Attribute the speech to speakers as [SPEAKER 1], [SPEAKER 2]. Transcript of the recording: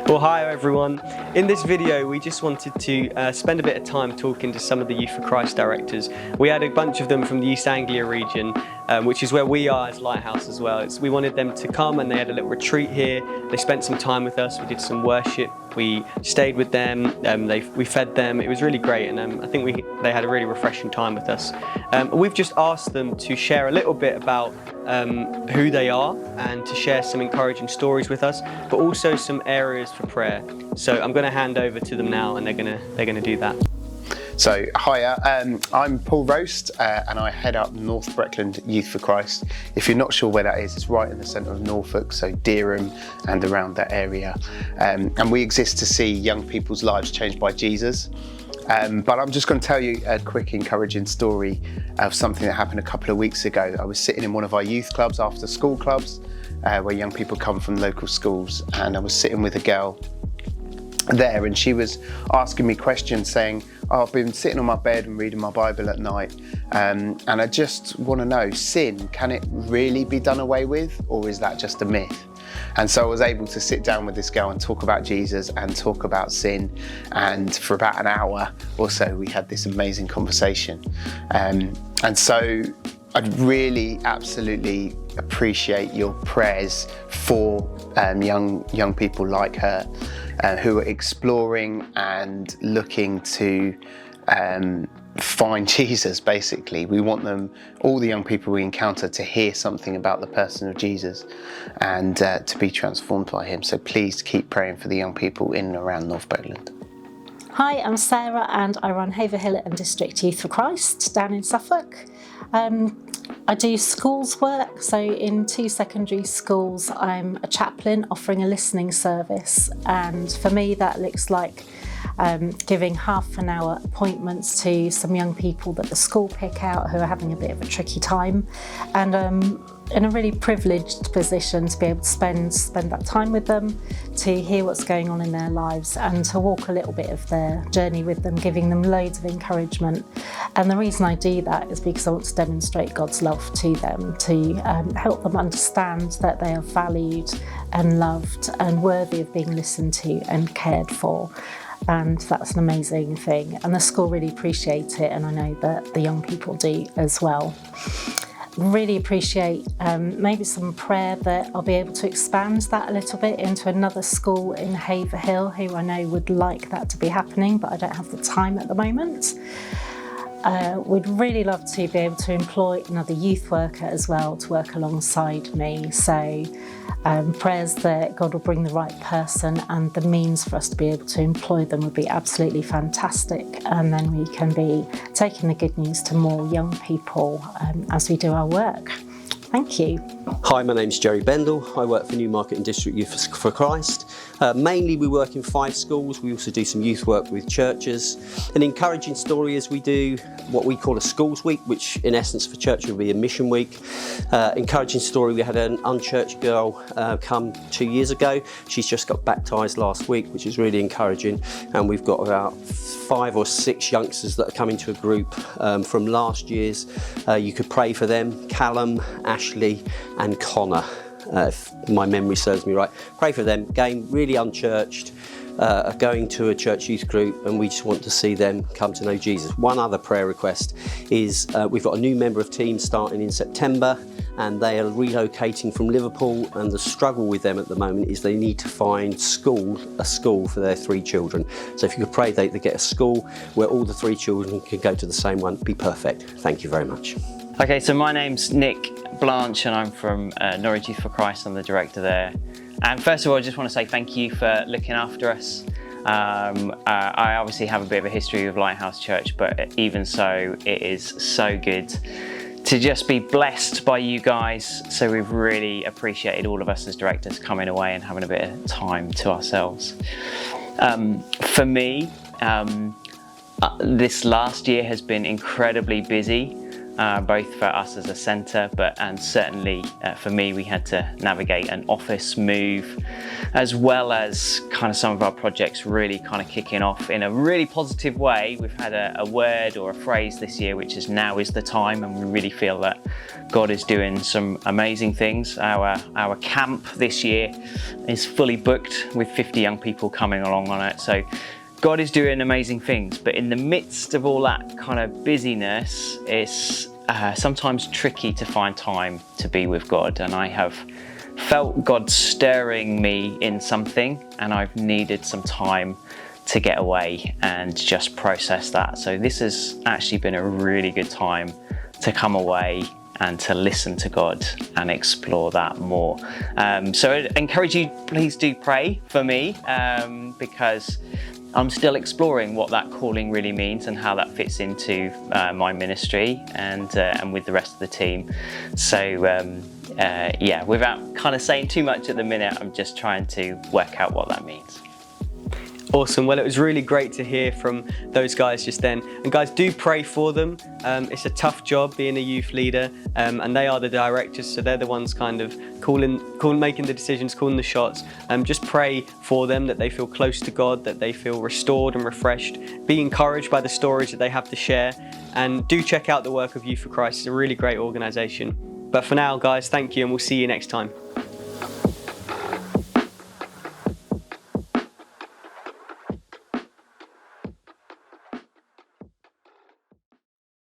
[SPEAKER 1] Well, hi everyone. In this video we just wanted to spend a bit of time talking to some of the Youth for Christ directors. We had a bunch of them from the East Anglia region, which is where we are as Lighthouse as well. We wanted them to come, and they had a little retreat here. They spent some time with us, we did some worship, we stayed with them, we fed them. It was really great, and I think they had a really refreshing time with us. We've just asked them to share a little bit about who they are and to share some encouraging stories with us, but also some areas for prayer. So I'm going to hand over to them now, and they're going to do that.
[SPEAKER 2] So hiya, I'm Paul Roast and I head up North Breckland Youth for Christ. If you're not sure where that is, it's right in the centre of Norfolk, so Dereham and around that area. And we exist to see young people's lives changed by Jesus. But I'm just going to tell you a quick encouraging story of something that happened a couple of weeks ago. I was sitting in one of our youth clubs, after school clubs, where young people come from local schools, and I was sitting with a girl there, and she was asking me questions saying, I've been sitting on my bed and reading my Bible at night, and I just want to know, sin, can it really be done away with, or is that just a myth? And so I was able to sit down with this girl and talk about Jesus and talk about sin, and for about an hour or so we had this amazing conversation. And so I'd really absolutely appreciate your prayers for young people like her who are exploring and looking to find Jesus, basically. We want them, all the young people we encounter, to hear something about the person of Jesus and to be transformed by him. So please keep praying for the young people in and around North Breckland.
[SPEAKER 3] Hi, I'm Sarah and I run Haverhill and District Youth for Christ down in Suffolk. I do schools work, so in 2 secondary schools I'm a chaplain offering a listening service, and for me that looks like giving half an hour appointments to some young people that the school pick out who are having a bit of a tricky time, and in a really privileged position to be able to spend that time with them, to hear what's going on in their lives and to walk a little bit of their journey with them, giving them loads of encouragement. And the reason I do that is because I want to demonstrate God's love to them, to help them understand that they are valued and loved and worthy of being listened to and cared for. And that's an amazing thing, and the school really appreciate it, and I know that the young people do as well. Really appreciate maybe some prayer that I'll be able to expand that a little bit into another school in Haverhill, who I know would like that to be happening, but I don't have the time at the moment. We'd really love to be able to employ another youth worker as well to work alongside me. So prayers that God will bring the right person and the means for us to be able to employ them would be absolutely fantastic. And then we can be taking the good news to more young people as we do our work. Thank you.
[SPEAKER 4] Hi, my name's Jerry Bendel. I work for Newmarket and District Youth for Christ. Mainly we work in 5 schools. We also do some youth work with churches. An encouraging story is we do what we call a schools week, which in essence for church would be a mission week. Encouraging story, we had an unchurched girl come 2 years ago. She's just got baptised last week, which is really encouraging. And we've got about 5 or 6 youngsters that are coming to a group from last year's. You could pray for them, Callum, Ashley and Connor, if my memory serves me right. Pray for them, again, really unchurched, are going to a church youth group, and we just want to see them come to know Jesus. One other prayer request is we've got a new member of team starting in September, and they are relocating from Liverpool, and the struggle with them at the moment is they need to find a school for their 3 children. So if you could pray they get a school where all the 3 children can go to the same one, be perfect. Thank you very much.
[SPEAKER 5] Okay, so my name's Nick Blanche and I'm from Norwich Youth for Christ. I'm the director there. And first of all, I just want to say thank you for looking after us. I obviously have a bit of a history with Lighthouse Church, but even so, it is so good to just be blessed by you guys. So we've really appreciated, all of us as directors, coming away and having a bit of time to ourselves. For me, this last year has been incredibly busy. both for us as a centre, and certainly for me, we had to navigate an office move, as well as kind of some of our projects really kind of kicking off in a really positive way. We've had a word or a phrase this year, which is "now is the time," and we really feel that God is doing some amazing things. Our camp this year is fully booked with 50 young people coming along on it. So God is doing amazing things, but in the midst of all that kind of busyness, it's sometimes tricky to find time to be with God. And I have felt God stirring me in something, and I've needed some time to get away and just process that. So this has actually been a really good time to come away and to listen to God and explore that more. So I encourage you, please do pray for me, because I'm still exploring what that calling really means and how that fits into my ministry and with the rest of the team. So yeah, without kind of saying too much at the minute, I'm just trying to work out what that means.
[SPEAKER 1] Awesome. Well, it was really great to hear from those guys just then. And guys, do pray for them. It's a tough job being a youth leader, and they are the directors, so they're the ones kind of making the decisions, calling the shots. Just pray for them, that they feel close to God, that they feel restored and refreshed. Be encouraged by the stories that they have to share, and do check out the work of Youth for Christ. It's a really great organisation. But for now, guys, thank you, and we'll see you next time.